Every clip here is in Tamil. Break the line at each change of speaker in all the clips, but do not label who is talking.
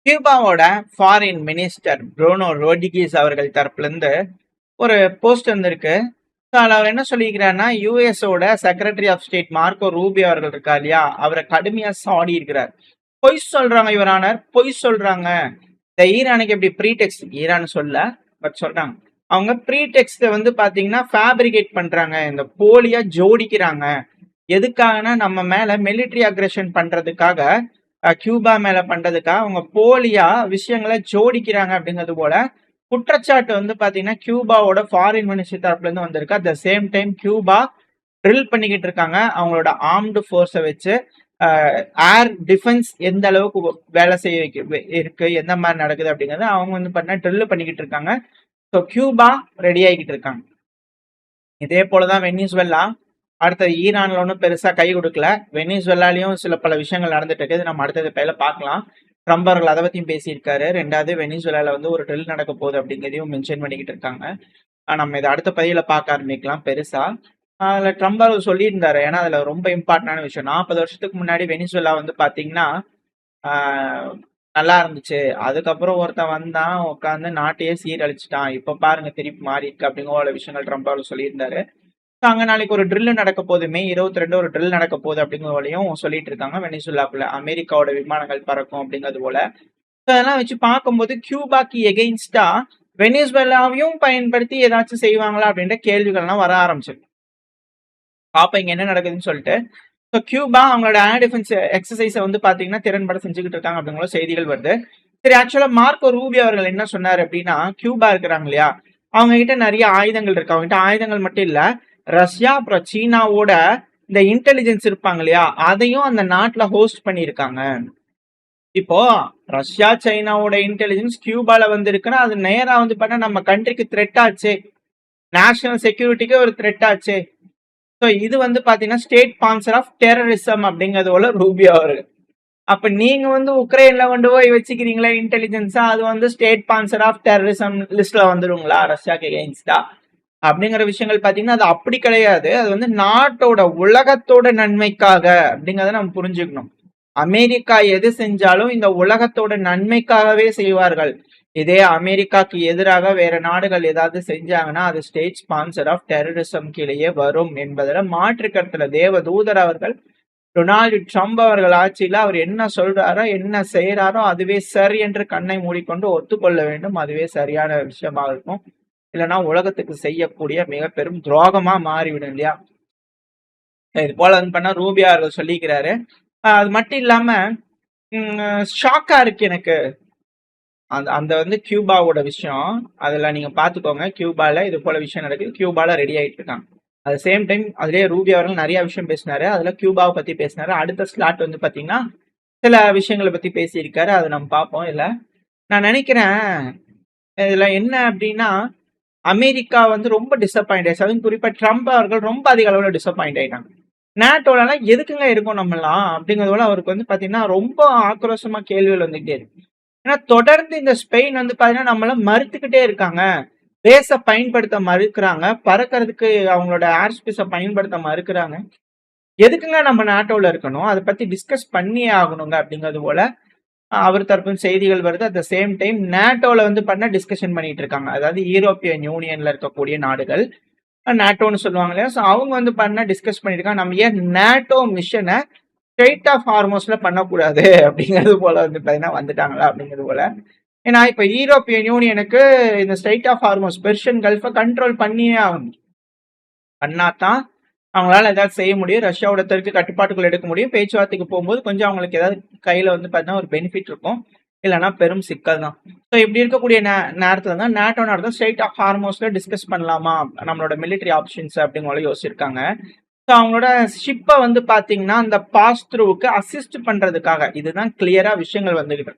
கியூபாவோட ஃபாரின் மினிஸ்டர் ப்ரூனோ ரோட்ரிகஸ் அவர்கள் தரப்புல இருந்து ஒரு போஸ்ட் வந்திருக்கு. அதில் அவர் என்ன சொல்லியிருக்கிறாருன்னா, யூஎஸோட secretary of state Marco Rubio அவர்கள் இருக்கா இல்லையா, அவரை கடுமையா சாடி இருக்கிறார். பொய் சொல்றாங்க யுவரானர், பொய் சொல்றாங்க. இந்த ஈரானுக்கு எப்படி ப்ரீடெக்ஸ்ட், ஈரான் சொல்ல பட் சொல்றாங்க, அவங்க ப்ரீடெக்ஸ்ட வந்து பாத்தீங்கன்னா ஃபேப்ரிகேட் பண்றாங்க, இந்த போலியா ஜோடிக்கிறாங்க. எதுக்காகனா நம்ம மேல மிலிட்டரி அக்ரெஷன் பண்றதுக்காக, கியூபா மேல பண்றதுக்காக அவங்க போலியா விஷயங்களை ஜோடிக்கிறாங்க அப்படிங்கிறது போல குற்றச்சாட்டு வந்து பாத்தீங்கன்னா கியூபாவோட ஃபாரின் மினிஸ்ட்ரி தரப்புல இருந்து வந்திருக்கு. At the same time Cuba drill பண்ணிக்கிட்டு இருக்காங்க அவங்களோட ஆர்ம்டு ஃபோர்ஸை வச்சு. ஏர் டிஃபென்ஸ் எந்த அளவுக்கு வேலை செய்ய இருக்கு, எந்த மாதிரி நடக்குது அப்படிங்கறது அவங்க வந்து பண்ண ட்ரில் பண்ணிக்கிட்டு இருக்காங்க. ஸோ கியூபா ரெடி ஆகிக்கிட்டு இருக்காங்க. இதே போலதான் வெனிசுவேலா. அடுத்தது ஈரான்ல ஒன்றும் பெருசா கை கொடுக்கல. வெனிசுவேலாலையும் சில பல விஷயங்கள் நடந்துட்டு இருக்குது, நம்ம அடுத்தது பயில பார்க்கலாம். ட்ரம்ப் அவர்கள் அதை பத்தியும் பேசியிருக்காரு. ரெண்டாவது வெனிசுவேலால வந்து ஒரு ட்ரில் நடக்க போகுது அப்படிங்கிறதையும் மென்ஷன் பண்ணிக்கிட்டு இருக்காங்க. நம்ம இதை அடுத்த பதிவுல பார்க்க ஆரம்பிக்கலாம் பெருசா. அதுல ட்ரம்ப் அவர்கள் சொல்லியிருந்தாரு, ஏன்னா அதுல ரொம்ப இம்பார்ட்டன்டான விஷயம். 40 வருஷத்துக்கு முன்னாடி வெனிசுவேலா வந்து பாத்தீங்கன்னா நல்லா இருந்துச்சு, அதுக்கப்புறம் ஒருத்தன் வந்தான் உட்காந்து நாட்டையே சீரழிச்சிட்டான், இப்ப பாருங்க திருப்பி மாறி இருக்கு அப்படிங்கிற விஷயங்கள் ட்ரம்ப் அவர்கள் சொல்லியிருந்தாரு. அங்க நாளைக்கு ஒரு ட்ரில் நடக்க போகுது, மே 22 ஒரு ட்ரில் நடக்க போகுது அப்படிங்கிறதையும் சொல்லிட்டு இருக்காங்க. வெனிசுலாக்குள்ள அமெரிக்காவோட விமானங்கள் பறக்கும் அப்படிங்கிறது போல. அதெல்லாம் வச்சு பார்க்கும்போது கியூபாக்கு எகெயின்ஸ்டா வெனிசுவேலாவையும் பயன்படுத்தி ஏதாச்சும் செய்வாங்களா அப்படின்ற கேள்விகள்லாம் வர ஆரம்பிச்சு. பாப்பா இங்க என்ன நடக்குதுன்னு சொல்லிட்டு. ஸோ கியூபா அவங்களோட ஏர் டிஃபென்ஸ் எக்ஸசைஸை வந்து பாத்தீங்கன்னா திறன்பட செஞ்சுக்கிட்டு இருக்காங்க அப்படிங்கிற செய்திகள் வருது. சரி, ஆக்சுவலா மார்க்கோ ரூபியோ அவர்கள் என்ன சொன்னார் அப்படின்னா, கியூபா இருக்கிறாங்க இல்லையா, அவங்க கிட்ட நிறைய ஆயுதங்கள் இருக்கு. அவங்க கிட்ட ஆயுதங்கள் மட்டும் இல்ல, ரஷ்யா அப்புறம் சீனாவோட இந்த இன்டெலிஜென்ஸ் இருப்பாங்க இல்லையா, அதையும் அந்த நாட்டுல ஹோஸ்ட் பண்ணியிருக்காங்க. இப்போ ரஷ்யா சைனாவோட இன்டெலிஜென்ஸ் கியூபால வந்து இருக்குன்னா அது நேரா வந்து பண்ண நம்ம கண்ட்ரிக்கு த்ரெட் ஆச்சு, நேஷனல் செக்யூரிட்டிக்கு ஒரு த்ரெட் ஆச்சு. ஸோ இது வந்து பாத்தீங்கன்னா ஸ்டேட் ஸ்பான்சர் ஆஃப் டெரரிசம் அப்படிங்கிறது போல ரூபியோ அவரு. அப்ப நீங்க வந்து உக்ரைன்ல கொண்டு போய் வச்சுக்கிறீங்களா இன்டெலிஜென்ஸா, அது வந்து ஸ்டேட் ஸ்பான்சர் ஆஃப் டெரரிசம் லிஸ்ட்ல வந்துடுங்களா ரஷ்யாக்கு எகெயின்ஸ்டா அப்படிங்கிற விஷயங்கள் பாத்தீங்கன்னா அது அப்படி கிடையாது. அது வந்து நாட்டோட உலகத்தோட நன்மைக்காக அப்படிங்கறத நம்ம புரிஞ்சுக்கணும். அமெரிக்கா எது செஞ்சாலும் இந்த உலகத்தோட நன்மைக்காகவே செய்வார்கள். இதே அமெரிக்காக்கு எதிராக வேற நாடுகள் ஏதாவது செஞ்சாங்கன்னா அது ஸ்டேட் ஸ்பான்சர் ஆஃப் டெரரிசம் கீழேயே வரும் என்பதுல மாற்று கருத்துல தேவதூதர் அவர்கள் டொனால்டு ட்ரம்ப் அவர்கள் ஆட்சியில அவர் என்ன சொல்றாரோ என்ன செய்யறாரோ அதுவே சரி என்று கண்ணை மூடிக்கொண்டு ஒத்துக்கொள்ள வேண்டும். அதுவே சரியான விஷயமா இருக்கும். இல்லைன்னா உலகத்துக்கு செய்யக்கூடிய மிக பெரும் துரோகமா மாறிவிடும் இல்லையா. இது போல வந்து பண்ணா ரூபியா அவர்கள் சொல்லிக்கிறாரு. அது மட்டும் இல்லாம ஷாக்கா இருக்கு எனக்கு அந்த அந்த வந்து கியூபாவோட விஷயம். அதுல நீங்க பாத்துக்கோங்க, கியூபால இது போல விஷயம் நடக்குது, கியூபால ரெடி ஆயிட்டு இருக்காங்க. அட் சேம் டைம் அதுலயே ரூபி அவர்கள் நிறைய விஷயம் பேசினாரு. அதுல கியூபாவை பத்தி பேசினாரு. அடுத்த ஸ்லாட் வந்து பாத்தீங்கன்னா சில விஷயங்களை பத்தி பேசியிருக்காரு, அதை நம்ம பார்ப்போம். இல்ல நான் நினைக்கிறேன் இதுல என்ன அப்படின்னா, அமெரிக்கா வந்து ரொம்ப டிசப்பாயிண்ட் ஆயிடுச்சு. அதுவும் குறிப்பா ட்ரம்ப் அவர்கள் ரொம்ப அதிக அளவுல டிசப்பாயிண்ட் ஆயிட்டாங்க. நேட்டோலாம் எதுக்குங்க இருக்கும் நம்மலாம் அப்படிங்கிறதோட அவருக்கு வந்து பாத்தீங்கன்னா ரொம்ப ஆக்ரோஷமா கேள்விகள் வந்துகிட்டே இருக்கு. ஏன்னா தொடர்ந்து இந்த ஸ்பெயின் வந்து பாத்தீங்கன்னா நம்மள மறுத்துக்கிட்டே இருக்காங்க, பேஸ பயன்படுத்த மறுக்கிறாங்க, பறக்கிறதுக்கு அவங்களோட ஏர் ஸ்பேஸை பயன்படுத்த மறுக்கிறாங்க. எதுக்குங்க நம்ம நாட்டோல இருக்கணும், அதை பத்தி டிஸ்கஸ் பண்ணியே ஆகணுங்க அப்படிங்கிறது போல அவர் தரப்பு செய்திகள் வருது. அட் த சேம் டைம் நேட்டோல வந்து பண்ண டிஸ்கஷன் பண்ணிட்டு இருக்காங்க. அதாவது யூரோப்பியன் யூனியன்ல இருக்கக்கூடிய நாடுகள், நேட்டோன்னு சொல்லுவாங்க இல்லையா, ஸோ அவங்க வந்து பண்ண டிஸ்கஸ் பண்ணிருக்காங்க. நம்ம ஏன் நேட்டோ மிஷனை ஸ்ட்ரெயிட் ஆஃப் ஹார்மோஸ்ல பண்ணக்கூடாது அப்படிங்கிறது போல வந்து பார்த்தீங்கன்னா வந்துட்டாங்களா அப்படிங்கிறது போல. ஏன்னா இப்போ யூரோப்பியன் யூனியனுக்கு இந்த ஸ்ட்ரெயிட் ஆஃப் ஹார்மோஸ் பெர்ஷியன் கல்ஃபை கண்ட்ரோல் பண்ணியே ஆகணும். பண்ணாதான் அவங்களால ஏதாவது செய்ய முடியும், ரஷ்யாவோட தெற்கு கட்டுப்பாட்டுக்குள்ள எடுக்க முடியும். பேச்சுவார்த்தைக்கு போகும்போது கொஞ்சம் அவங்களுக்கு ஏதாவது கையில வந்து பார்த்தீங்கன்னா ஒரு பெனிஃபிட் இருக்கும், இல்லைன்னா பெரும் சிக்கல் தான். ஸோ இப்படி இருக்கக்கூடிய நேரத்தில் தான் நேட்டோ நடத்த ஸ்ட்ரெயிட் ஆஃப் ஹார்மோஸ்ல டிஸ்கஸ் பண்ணலாமா நம்மளோட மிலிட்டரி ஆப்ஷன்ஸ் அப்படிங்கிற யோசிச்சிருக்காங்க. ஸோ அவங்களோட ஷிப்பை வந்து பார்த்தீங்கன்னா அந்த பாஸ் த்ரூவுக்கு அசிஸ்ட் பண்றதுக்காக, இதுதான் கிளியரா விஷயங்கள் வந்துகிட்டு.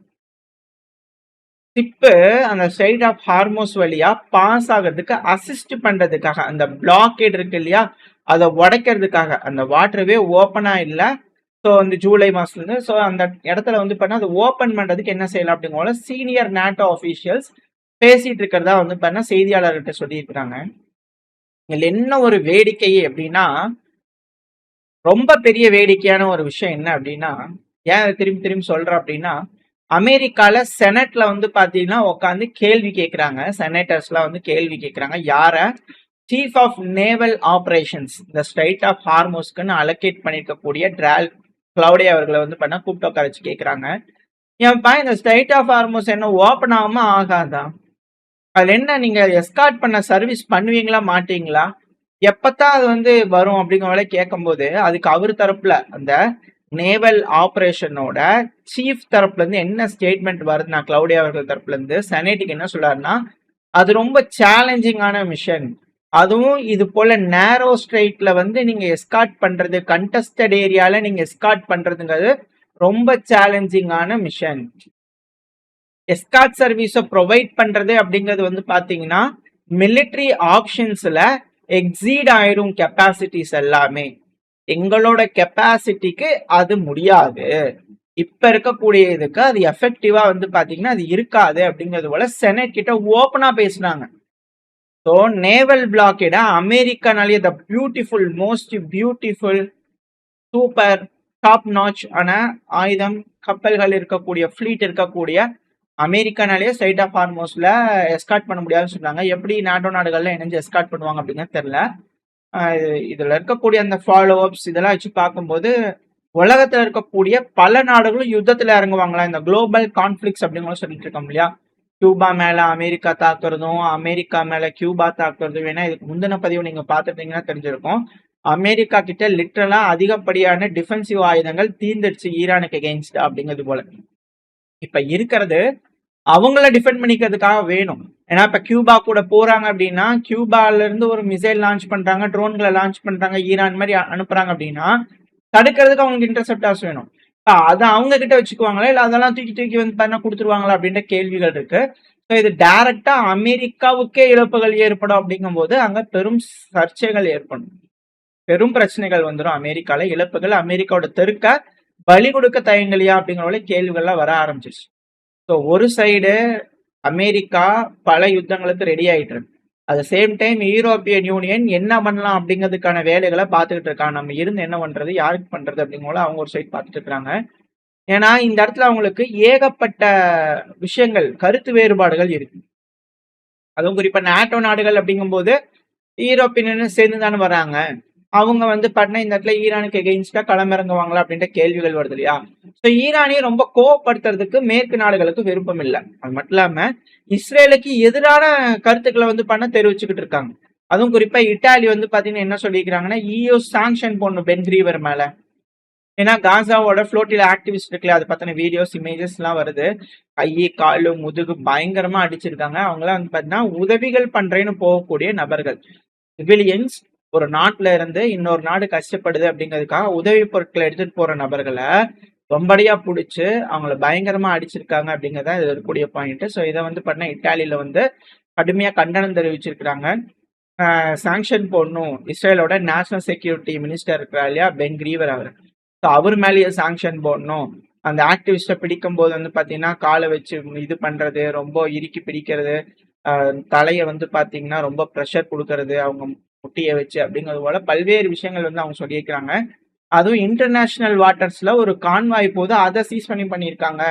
ஷிப்பு அந்த ஸ்ட்ரெயிட் ஆஃப் ஹார்மோஸ் வழியா பாஸ் ஆகிறதுக்கு அசிஸ்ட் பண்றதுக்காக, அந்த பிளாக்கேட் இருக்கு இல்லையா, அதை உடைக்கிறதுக்காக, அந்த வாட்டர்வே ஓப்பனா இல்லை. ஸோ அந்த ஜூலை மாசத்துல இருந்து ஸோ அந்த இடத்துல வந்து பண்ண அதை ஓப்பன் பண்றதுக்கு என்ன செய்யலாம் அப்படிங்கிற சீனியர் நேட்டோ ஆஃபீஷியல்ஸ் பேசிட்டு இருக்கிறதா வந்து பண்ண செய்தியாளர்கிட்ட சொல்லியிருக்கிறாங்க. இதுல என்ன ஒரு வேடிக்கை அப்படின்னா, ரொம்ப பெரிய வேடிக்கையான ஒரு விஷயம் என்ன அப்படின்னா, ஏன் திரும்பி திரும்பி சொல்றேன் அப்படின்னா, அமெரிக்கால செனட்ல வந்து பாத்தீங்கன்னா உட்காந்து கேள்வி கேட்கிறாங்க. செனட்டர்ஸ்லாம் வந்து கேள்வி கேட்கிறாங்க. யார? சீஃப் ஆஃப் நேவல் ஆபரேஷன்ஸ் இந்த ஸ்ட்ரைட் ஆஃப் ஹார்மோஸ்க்குன்னு அலோகேட் பண்ணிருக்கக்கூடிய கிளவுடே அவர்களை வந்து பண்ண கூப்பிட்டு உட்கார வச்சு கேட்கிறாங்க. ஏன்பா இந்த ஸ்ட்ரைட் ஆஃப் ஹார்மோஸ் என்ன ஓப்பன் ஆகாம ஆகாதா? அதுல என்ன நீங்க எஸ்கார்ட் பண்ண சர்வீஸ் பண்ணுவீங்களா மாட்டீங்களா? எப்பத்தான் அது வந்து வரும் அப்படிங்கிற கேட்கும்போது அதுக்கு அவர் தரப்புல அந்த நேவல் ஆபரேஷனோட சீஃப் தரப்புல இருந்து என்ன ஸ்டேட்மெண்ட் வருதுன்னா கிளவுடே அவர்கள் தரப்புல இருந்து செனேட்டுக்கு என்ன சொல்றாருன்னா, அது ரொம்ப சேலஞ்சிங்கான மிஷன். அதுவும் இது போல நேரோ ஸ்ட்ரைட்ல வந்து நீங்க எஸ்கார்ட் பண்றது, கண்டஸ்டட் ஏரியால நீங்க எஸ்கார்ட் பண்றதுங்கிறது ரொம்ப சேலஞ்சிங்கான மிஷன். எஸ்கார்ட் சர்வீஸை ப்ரொவைட் பண்றது அப்படிங்கிறது வந்து பாத்தீங்கன்னா மிலிட்ரி ஆப்ஷன்ஸ்ல எக்ஸீட் ஆயிரும் கெப்பாசிட்டிஸ் எல்லாமே. எங்களோட கெப்பாசிட்டிக்கு அது முடியாது. இப்ப இருக்கக்கூடிய இதுக்கு அது எஃபெக்டிவா வந்து பாத்தீங்கன்னா அது இருக்காது அப்படிங்கிறது போல செனட் கிட்ட ஓப்பனா பேசினாங்க. ஸோ நேவல் பிளாக்கேட அமெரிக்கானாலேயே the beautiful most beautiful super top notch ஆன ஆயுதம் கப்பல்கள் இருக்கக்கூடிய ஃபிளீட் இருக்கக்கூடிய அமெரிக்கானாலேயே ஸ்ட்ரைட் ஆஃப் ஹார்மோஸ்ல எஸ்கார்ட் பண்ண முடியாதுன்னு சொன்னாங்க. எப்படி நாட்டோ நாடுகள்ல இணைஞ்சு எஸ்கார்ட் பண்ணுவாங்க அப்படிங்கிறது தெரியல. இதுல இருக்கக்கூடிய அந்த ஃபாலோ அப்ஸ் இதெல்லாம் வச்சு பார்க்கும்போது உலகத்துல இருக்கக்கூடிய பல நாடுகளும் யுத்தத்துல இறங்குவாங்களா இந்த குளோபல் கான்ஃபிளிக்ஸ் அப்படின்னு சொல்லிட்டு இருக்கோம் இல்லையா. கியூபா மேல அமெரிக்கா தாக்குறதும் அமெரிக்கா மேல கியூபா தாக்குறதும் வேணா இதுக்கு முந்தின பதிவு நீங்க பாத்துட்டீங்கன்னா தெரிஞ்சிருக்கும். அமெரிக்கா கிட்ட லிட்டரலா அதிகப்படியான டிஃபென்சிவ் ஆயுதங்கள் தீர்ந்துடுச்சு ஈரானுக்கு எகெயின்ஸ்ட் அப்படிங்கிறது போல. இப்ப இருக்கிறது அவங்கள டிஃபெண்ட் பண்ணிக்கிறதுக்காக வேணும். ஏன்னா இப்ப கியூபா கூட போறாங்க அப்படின்னா கியூபால இருந்து ஒரு மிசைல் லான்ச் பண்றாங்க, ட்ரோன்களை லான்ச் பண்றாங்க, ஈரான் மாதிரி அனுப்புறாங்க அப்படின்னா தடுக்கிறதுக்கு அவங்களுக்கு இன்டர்செப்டார்ஸ் வேணும். அதை அவங்க கிட்ட வச்சுக்குவாங்களா இல்ல அதெல்லாம் தூக்கி தூக்கி வந்து பண்ண கொடுத்துருவாங்களா அப்படின்ற கேள்விகள் இருக்கு. ஸோ இது டைரக்டா அமெரிக்காவுக்கே இழப்புகள் ஏற்படும் அப்படிங்கும் போது அங்க பெரும் சர்ச்சைகள் ஏற்படும், பெரும் பிரச்சனைகள் வந்துடும். அமெரிக்கால இழப்புகள் அமெரிக்காவோட தெருக்க பலி கொடுக்க தயங்கலையா அப்படிங்கிற கேள்விகள்லாம் வர ஆரம்பிச்சிருச்சு. ஸோ ஒரு சைடு அமெரிக்கா பல யுத்தங்களுக்கு ரெடி ஆயிட்டு இருக்கு. At same time European union என்ன பண்ணலாம் அப்படிங்கிறதுக்கான வேலைகளை பார்த்துக்கிட்டு இருக்காங்க. நம்ம இருந்து என்ன பண்றது, யாருக்கு பண்றது அப்படிங்கிற அவங்க ஒரு சைடு பார்த்துட்டு இருக்காங்க. ஏன்னா இந்த இடத்துல அவங்களுக்கு ஏகப்பட்ட விஷயங்கள் கருத்து வேறுபாடுகள் இருக்கு. அதுவும் குறிப்பா நாட்டோ நாடுகள் அப்படிங்கும்போது யூரோப்பியன் சேர்ந்து தானே வராங்க. அவங்க வந்து பண்ண இந்த இடத்துல ஈரானுக்கு எகெயின்ஸ்டா களமிறங்குவாங்களா அப்படின்ற கேள்விகள் வருது இல்லையா. ஸோ ஈரானையை ரொம்ப கோவப்படுத்துறதுக்கு மேற்கு நாடுகளுக்கு விருப்பம் இல்லை. அது மட்டும் இல்லாம இஸ்ரேலுக்கு எதிரான கருத்துக்களை வந்து பண்ண தெரிவிச்சுக்கிட்டு இருக்காங்க. அதுவும் குறிப்பா இட்டாலி வந்து பாத்தீங்கன்னா என்ன சொல்லிக்கிறாங்கன்னா EU சாங்ஷன் போடணும் பென் கிரீவர் மேல. ஏன்னா காசாவோட ஃப்ளோட்டில ஆக்டிவிஸ்ட் இருக்குல்ல, அதை பத்தின வீடியோஸ் இமேஜஸ் எல்லாம் வருது. கையை காலு முதுகு பயங்கரமா அடிச்சிருக்காங்க. அவங்களாம் வந்து பாத்தீங்கன்னா உதவிகள் பண்றேன்னு போகக்கூடிய நபர்கள், சிவிலியன்ஸ். ஒரு நாட்டுல இருந்து இன்னொரு நாடு கஷ்டப்படுது அப்படிங்கிறதுக்காக உதவி பொருட்களை எடுத்துட்டு போற நபர்களை ரொம்படியா பிடிச்சு அவங்கள பயங்கரமா அடிச்சிருக்காங்க அப்படிங்கிறதா இது இருக்கக்கூடிய பாயிண்ட். ஸோ இதை வந்து பண்ண இட்டாலியில வந்து கடுமையா கண்டனம் தெரிவிச்சிருக்கிறாங்க. சாங்ஷன் போடணும், இஸ்ரேலோட நேஷனல் செக்யூரிட்டி மினிஸ்டர் இருக்கிறா இல்லையா பென் கிரீவர் அவர், ஸோ அவர் மேலேயே சாங்ஷன் போடணும். அந்த ஆக்டிவிஸ்டை பிடிக்கும் போது வந்து பாத்தீங்கன்னா காலை வச்சு இது பண்றது, ரொம்ப இறுக்கி பிடிக்கிறது, தலையை வந்து பாத்தீங்கன்னா ரொம்ப ப்ரெஷர் கொடுக்கறது அவங்க முட்டியை வச்சு அப்படிங்கிறது போல பல்வேறு விஷயங்கள் வந்து அவங்க சொல்லியிருக்கிறாங்க. அதுவும் இன்டர்நேஷனல் வாட்டர்ஸ்ல ஒரு கான்வாய் போது அதை சீஸ் பண்ணியிருக்காங்க.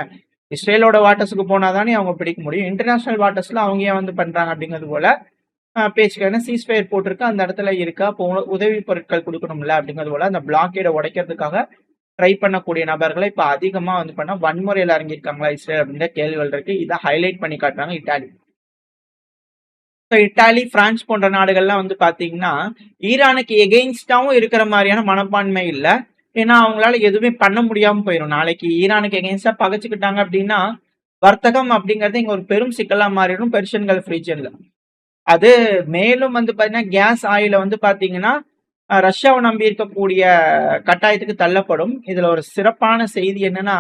இஸ்ரேலோட வாட்டர்ஸுக்கு போனாதானே அவங்க பிடிக்க முடியும், இன்டர்நேஷனல் வாட்டர்ஸ்ல அவங்க ஏன் வந்து பண்றாங்க அப்படிங்கிறது போல பேச்சுக்கான சீஸ்ஃபயர் போட்டிருக்கு. அந்த இடத்துல இருக்கா அப்போ உதவி பொருட்கள் கொடுக்கணும்ல அப்படிங்கிறது போல அந்த பிளாக்கேட உடைக்கிறதுக்காக ட்ரை பண்ணக்கூடிய நபர்களை இப்ப அதிகமா வந்து பண்ண வன்முறையில் இறங்கியிருக்காங்களா இஸ்ரேல் அப்படின்ற கேள்விகள் இருக்கு. இதை ஹைலைட் பண்ணி காட்டுறாங்க இட்டாலி. இட்டாலி, பிரான்ஸ் போன்ற நாடுகள்லாம் வந்து பாத்தீங்கன்னா ஈரானுக்கு எகெயின்ஸ்டாவும் இருக்கிற மாதிரியான மனப்பான்மை இல்லை. ஏன்னா அவங்களால எதுவுமே பண்ண முடியாம போயிடும். நாளைக்கு ஈரானுக்கு எகெயின்ஸ்டா பகைச்சுக்கிட்டாங்க அப்படின்னா வர்த்தகம் அப்படிங்கறது இங்க ஒரு பெரும் சிக்கலா மாறிடும் பெர்ஷியன் கல்ஃப் ரீஜன்ல. அது மேலும் வந்து பாத்தீங்கன்னா கேஸ் ஆயில வந்து பாத்தீங்கன்னா ரஷ்யாவை நம்பி இருக்கக்கூடிய கட்டாயத்துக்கு தள்ளப்படும். இதுல ஒரு சிறப்பான செய்தி என்னன்னா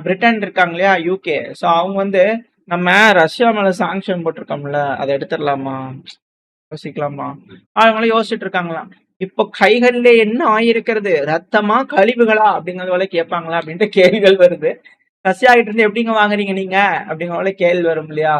பிரிட்டன் இருக்காங்க இல்லையா UK, ஸோ அவங்க வந்து நம்ம ரஷ்யா மேல சாங்ஷன் போட்டிருக்கோம்ல அதை எடுத்துடலாமா யோசிக்கலாமா அவங்களும் யோசிச்சுட்டு இருக்காங்களாம். இப்போ கைகள்ல என்ன ஆயிருக்கிறது, ரத்தமா கழிவுகளா அப்படிங்கறத கேட்பாங்களா அப்படின்ற கேள்விகள் வருது. ரஷ்யா கிட்ட இருந்து எப்படிங்க வாங்குறீங்க நீங்க அப்படிங்கிற கேள்வி வரும் இல்லையா.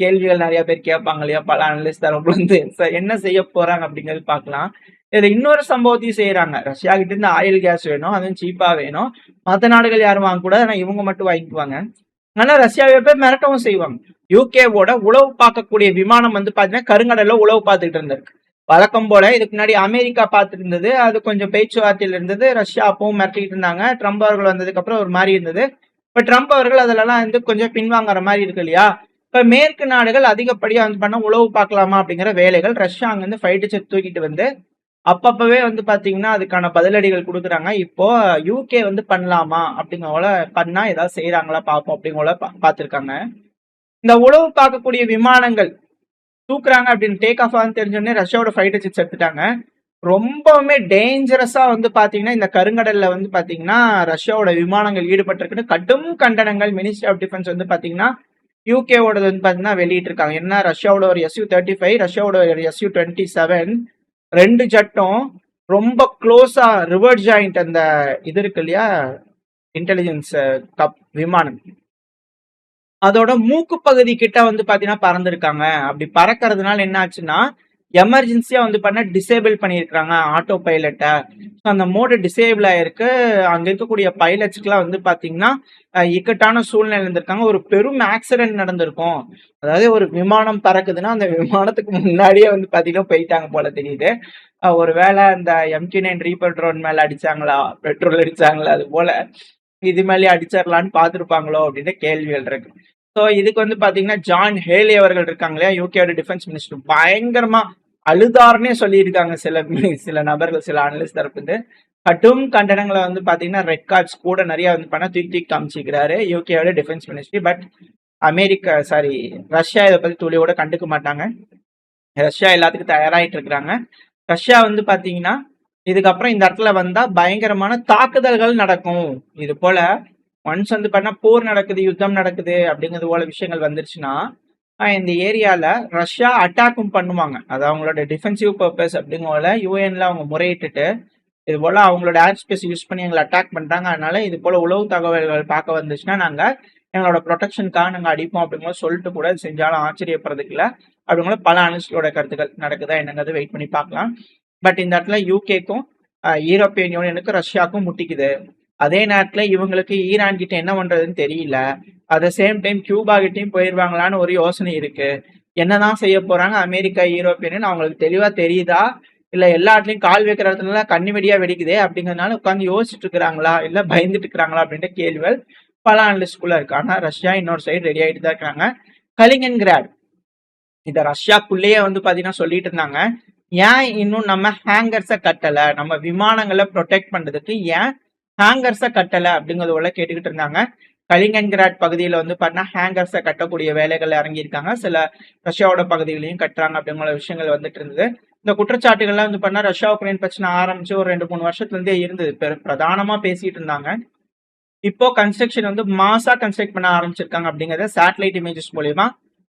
கேள்விகள் நிறைய பேர் கேட்பாங்க இல்லையா பல அனலிஸ்ட் தரப்புல இருந்து. என்ன செய்ய போறாங்க அப்படிங்கிறது பார்க்கலாம். இதுல இன்னொரு சம்பவத்தையும் செய்யறாங்க. ரஷ்யா கிட்ட இருந்து ஆயில் கேஸ் வேணும், அதுவும் சீப்பா வேணும். மத்த நாடுகள் யாரும் வாங்கக்கூடாது, ஆனா இவங்க மட்டும் வாங்கிக்குவாங்க. ஆனா ரஷ்யாவை போய் மிரட்டவும் செய்வாங்க. யூகேவோட உளவு பார்க்கக்கூடிய விமானம் வந்து பாத்தீங்கன்னா கருங்கடல்ல உளவு பார்த்துக்கிட்டு இருந்திருக்கு. வழக்கம் போல இதுக்கு முன்னாடி அமெரிக்கா பார்த்துட்டு இருந்தது, அது கொஞ்சம் பேச்சுவார்த்தையில் இருந்தது. ரஷ்யா அப்பவும் மிரட்டிட்டு இருந்தாங்க. ட்ரம்ப் அவர்கள் வந்ததுக்கு அப்புறம் ஒரு மாதிரி இருந்தது. இப்ப ட்ரம்ப் அவர்கள் அதுலலாம் வந்து கொஞ்சம் பின்வாங்குற மாதிரி இருக்கு இல்லையா? இப்ப மேற்கு நாடுகள் அதிகப்படியா வந்து பண்ண உளவு பார்க்கலாமா அப்படிங்கிற வேலைகள் ரஷ்யா அங்க இருந்து ஃபைட்டர் ஜெட் தூக்கிட்டு வந்து அப்பப்பவே வந்து பாத்தீங்கன்னா அதுக்கான பதிலடிகள் கொடுக்குறாங்க. இப்போ யூகே வந்து பண்ணலாமா அப்படிங்கிற பண்ணா ஏதாவது செய்யறாங்களா பார்ப்போம் அப்படிங்கிற பார்த்திருக்காங்க. இந்த உளவு பார்க்கக்கூடிய விமானங்கள் தூக்குறாங்க அப்படின்னு டேக் ஆஃப் ஆகுன்னு தெரிஞ்சோடனே ரஷ்யாவோட ஃபைட்டர் ஜெட்ஸ் எடுத்துட்டாங்க. ரொம்பவுமே டேஞ்சரஸா வந்து பாத்தீங்கன்னா இந்த கருங்கடல்ல வந்து பாத்தீங்கன்னா ரஷ்யாவோட விமானங்கள் ஈடுபட்டிருக்குன்னு கடும் கண்டனங்கள் மினிஸ்ட்ரி ஆஃப் டிஃபென்ஸ் வந்து பாத்தீங்கன்னா யூகேவோட வந்து பாத்தீங்கன்னா வெளியிட்டு இருக்காங்க. என்ன ரஷ்யாவோட ஒரு SU-35, ரஷ்யாவோட ஒரு SU-27 2 ஜட்டும் ரொம்ப க்ளோஸா ரிவர்ஸ் ஜாயிண்ட் அந்த இது இருக்கு இல்லையா, இன்டெலிஜென்ஸ் கப் விமானம், அதோட மூக்கு பகுதி கிட்ட வந்து பாத்தீங்கன்னா பறந்துருக்காங்க. அப்படி பறக்கிறதுனால என்ன ஆச்சுன்னா எமர்ஜென்சியா வந்து பண்ண டிசேபிள் பண்ணியிருக்காங்க ஆட்டோ பைலட்டை. அந்த மோடு டிசேபிள் ஆயிருக்கு. அங்க இருக்கக்கூடிய பைலட்ஸ்க்குலாம் வந்து பாத்தீங்கன்னா இக்கட்டான சூழ்நிலை இருந்திருக்காங்க. ஒரு பெரும் ஆக்சிடென்ட் நடந்திருக்கும். அதாவது ஒரு விமானம் பறக்குதுன்னா அந்த விமானத்துக்கு முன்னாடியே வந்து பாத்தீங்கன்னா போயிட்டாங்க போல தெரியுது. ஒருவேளை அந்த MQ-9 ரீப்பர் ட்ரோன் மேல அடிச்சாங்களா, பெட்ரோல் அடிச்சாங்களா, அது போல இது மேலே அடிச்சிடலான்னு பார்த்துருப்பாங்களோ அப்படின்னு கேள்விகள் இருக்கு. ஸோ இதுக்கு வந்து பாத்தீங்கன்னா ஜான் ஹேலி அவர்கள் இருக்காங்க இல்லையா, யூகேயோட டிஃபென்ஸ் மினிஸ்டர், பயங்கரமா அழுதாருன்னே சொல்லியிருக்காங்க சில நபர்கள், சில அனலிஸ்ட் தரப்பு கடும் கண்டனங்களை வந்து பாத்தீங்கன்னா ரெட் கார்ட்ஸ் கூட நிறைய வந்து பண்ண தூக்கி காமிச்சிக்கிறாரு யூகேயோட டிஃபென்ஸ் மினிஸ்ட்ரி. பட் ரஷ்யா இதை பத்தி துளியோட கண்டுக்க மாட்டாங்க. ரஷ்யா எல்லாத்துக்கும் தயாராகிட்டு இருக்கிறாங்க. ரஷ்யா வந்து பாத்தீங்கன்னா இதுக்கப்புறம் இந்த இடத்துல வந்தா பயங்கரமான தாக்குதல்கள் நடக்கும். இது போல ஒன்ஸ் வந்து பண்ணா போர் நடக்குது, யுத்தம் நடக்குது அப்படிங்கிறது போல விஷயங்கள் வந்துருச்சுன்னா இந்த ஏரியால ரஷ்யா அட்டாக்கும் பண்ணுவாங்க. அது அவங்களோட டிஃபென்சிவ் பர்பஸ் அப்படிங்கிற யூஎன்ல அவங்க முறையிட்டுட்டு இது போல அவங்களோட ஏர் ஸ்பேஸ் யூஸ் பண்ணி எங்களை அட்டாக் பண்றாங்க, அதனால இது போல உளவு தகவல்கள் பார்க்க வந்துச்சுன்னா நாங்க எங்களோட ப்ரொடெக்ஷனுக்காக நாங்க அடிப்போம் அப்படிங்கிற சொல்லிட்டு கூட செஞ்சாலும் ஆச்சரியப்படுறதுக்கு இல்ல அப்படிங்கிற பல அனலிஸ்டோட கருத்துக்கள் நடக்குதா என்னங்கிறது வெயிட் பண்ணி பார்க்கலாம். பட் இந்த இடத்துல யூகேக்கும் யூரோப்பியன் யூனியனுக்கும் ரஷ்யாவுக்கும் முட்டிக்குது. அதே நேரத்துல இவங்களுக்கு ஈரான் கிட்ட என்ன பண்றதுன்னு தெரியல. At the same time Cuba கிட்டையும் போயிருவாங்களான்னு ஒரு யோசனை இருக்கு. என்னதான் செய்ய போறாங்க அமெரிக்கா யூரோப்பியன் அவங்களுக்கு தெளிவா தெரியுதா, இல்ல எல்லா இடத்துலயும் கால் வைக்கிற இடத்துல கண்ணி வெடியா வெடிக்குதே அப்படிங்கறதுனால உட்காந்து யோசிச்சுட்டு இருக்கிறாங்களா, இல்ல பயந்துட்டு இருக்கிறாங்களா அப்படின்ற கேள்விகள் பல அனலிஸ்டுக்குள்ள இருக்கு. ஆனா ரஷ்யா இன்னொரு சைடு ரெடி ஆயிட்டு தான் இருக்காங்க. கலினின்கிராட் இத ரஷ்யாக்குள்ளேயே வந்து பாத்தீங்கன்னா சொல்லிட்டு இருந்தாங்க, ஏன் இன்னும் நம்ம ஹேங்கர்ஸ கட்டல, நம்ம விமானங்களை ப்ரொடெக்ட் பண்றதுக்கு ஏன் ஹேங்கர்ஸ கட்டல அப்படிங்கறத கேட்டுக்கிட்டு இருந்தாங்க. கலினின்கிராட் பகுதியில வந்து பாத்தீங்கன்னா ஹேங்கர்ஸ கட்டக்கூடிய வேலைகள் இறங்கியிருக்காங்க. சில ரஷ்யாவோட பகுதிகளையும் கட்டுறாங்க அப்படிங்கிற விஷயங்கள் வந்துட்டு இருந்தது. இந்த குற்றச்சாட்டுகள்லாம் வந்து பண்ணா ரஷ்யா உக்ரைன் பிரச்சனை ஆரம்பிச்சு ஒரு 2-3 வருஷத்துல இருந்தே இருந்தது. பிரதானமா பேசிட்டு இருந்தாங்க. இப்போ கன்ஸ்ட்ரக்ஷன் வந்து மாசா கன்ஸ்ட்ரக்ட் பண்ண ஆரம்பிச்சிருக்காங்க அப்படிங்கறத சேட்டலைட் இமேஜஸ் மூலியமா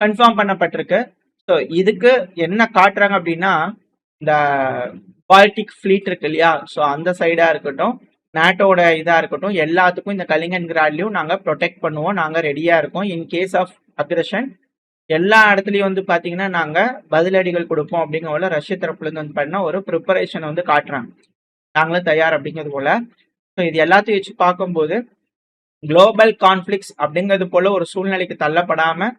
கன்ஃபார்ம் பண்ணப்பட்டிருக்கு. ஸோ இதுக்கு என்ன காட்டுறாங்க அப்படின்னா இந்த பால்டிக் ஃபிளீட் இருக்கு இல்லையா, ஸோ அந்த சைடா இருக்கட்டும், நாட்டோட இதா இருக்கட்டும், எல்லாத்துக்கும் இந்த கலினின்கிராட்லயும் நாங்க ப்ரொடெக்ட் பண்ணுவோம், நாங்க ரெடியா இருக்கோம். இன் கேஸ் ஆஃப் அக்ரஷன் எல்லா இடத்துலயும் வந்து பாத்தீங்கன்னா நாங்க பதிலடிகள் கொடுப்போம் அப்படிங்கிற ரஷ்ய தரப்புல இருந்து வந்து பண்ண ஒரு ப்ரிப்பரேஷன் வந்து காட்டுறாங்க. நாங்களும் தயார் அப்படிங்கிறது போல. ஸோ இது எல்லாத்தையும் வச்சு பார்க்கும்போது குளோபல் கான்ஃபிளிக்ஸ் அப்படிங்கிறது போல ஒரு சூழ்நிலைக்கு தள்ளப்படாம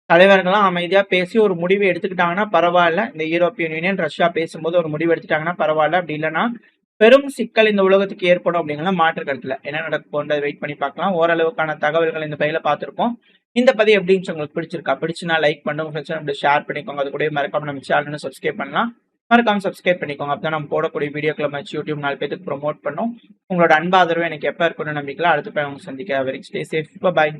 தலைவர்கள்லாம் அமைதியா பேசி ஒரு முடிவு எடுத்துக்கிட்டாங்கன்னா பரவாயில்ல. இந்த யூரோப்பியன் யூனியன் ரஷ்யா பேசும்போது ஒரு முடிவு எடுத்துட்டாங்கன்னா பரவாயில்ல. அப்படி இல்லைன்னா பெரும் சிக்கல் இந்த உலகத்துக்கு ஏற்படும் அப்படிங்கிற மாற்று கருத்துல என்ன நடக்க போன்றது வெயிட் பண்ணி பார்க்கலாம். ஓரளவுக்கான தகவல்கள் இந்த பையில பார்த்துருப்போம். இந்த பதிவு எப்படின்னு உங்களுக்கு பிடிச்சிருக்கா, பிடிச்சுனா லைக் பண்ணுங்க, ஷேர் பண்ணிக்கோங்க. அது கூட மறக்காம நம்ம சேனல் சப்ஸ்கிரைப் பண்ணலாம். மறக்காம சப்ஸ்கிரைப் பண்ணிக்கோங்க. அப்பதான் நம்ம போடக்கூடிய வீடியோக்களை வச்சு யூடியூப் 4 பேருக்கு ப்ரொமோட் பண்ணும். உங்களோட அன்பாதரவு எனக்கு எப்ப இருக்கணும்னு நம்பிக்கலாம். அடுத்த போய் அவங்க சந்திக்க. Very stay safe. பை.